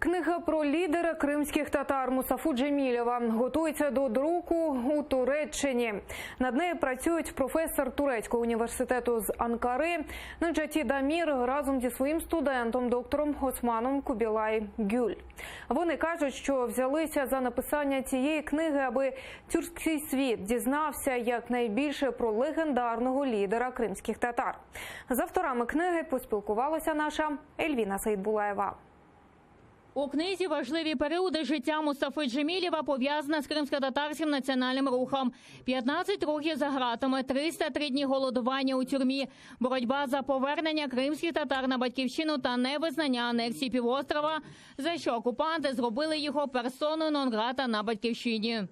Книга про лідера кримських татар Мустафу Джемілєва готується до друку у Туреччині. Над нею працюють професор Турецького університету з Анкари Неджаті Дамір разом зі своїм студентом, доктором Османом Кубілай Гюль. Вони кажуть, що взялися за написання цієї книги, аби тюркський світ дізнався якнайбільше про легендарного лідера кримських татар. З авторами книги поспілкувалася наша Ельвіна Саїдбулаєва. У книзі важливі періоди життя Мустафи Джемілєва пов'язані з кримсько-татарським національним рухом. 15 років за ґратами, 303 дні голодування у тюрмі, боротьба за повернення кримських татар на батьківщину та невизнання анексії півострова, за що окупанти зробили його персоною нон-грата на батьківщині.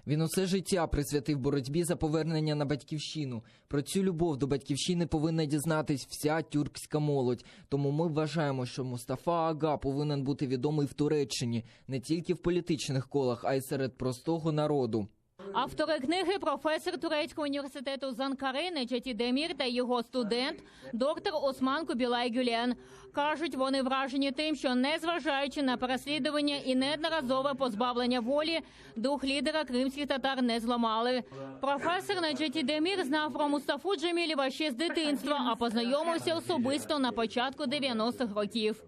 Він усе життя присвятив боротьбі за повернення на батьківщину. Про цю любов до батьківщини повинна дізнатись вся тюркська молодь. Тому ми вважаємо, що Мустафа Ага повинен бути відомий в Туреччині не тільки в політичних колах, а й серед простого народу. Автори книги – професор Турецького університету з Анкари Неджаті Дамір та його студент, доктор Осман Кубілай Гюлен. Кажуть, вони вражені тим, що незважаючи на переслідування і неодноразове позбавлення волі, дух лідера кримських татар не зламали. Професор Неджаті Дамір знав про Мустафу Джемілєва ще з дитинства, а познайомився особисто на початку 90-х років.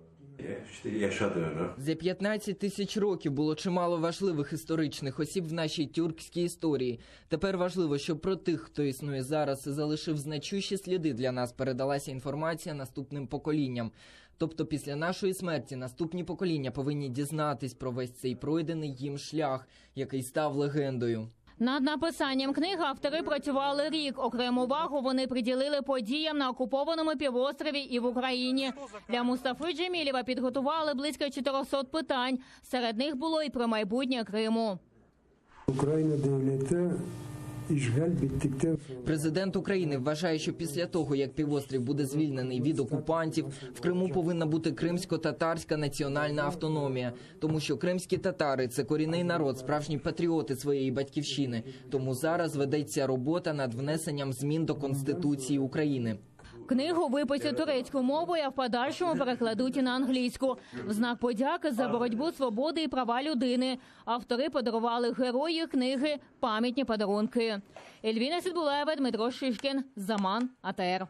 За 15 тисяч років було чимало важливих історичних осіб в нашій тюркській історії. Тепер важливо, щоб про тих, хто існує зараз і залишив значущі сліди для нас, передалася інформація наступним поколінням. Тобто після нашої смерті наступні покоління повинні дізнатись про весь цей пройдений їм шлях, який став легендою. Над написанням книги автори працювали рік. Окрему увагу вони приділили подіям на окупованому півострові і в Україні. Для Мустафи Джемілєва підготували близько 400 питань. Серед них було і про майбутнє Криму. Президент України вважає, що після того, як півострів буде звільнений від окупантів, в Криму повинна бути кримсько-татарська національна автономія. Тому що кримські татари – це корінний народ, справжні патріоти своєї батьківщини. Тому зараз ведеться робота над внесенням змін до Конституції України. Книгу випустять турецькою мовою, а в подальшому перекладуть і на англійську. В знак подяки за боротьбу свободи і права людини. Автори подарували герою книги пам'ятні подарунки. Ельвіна Саїдбулаєва, Дмитро Шишкін, Заман, АТР.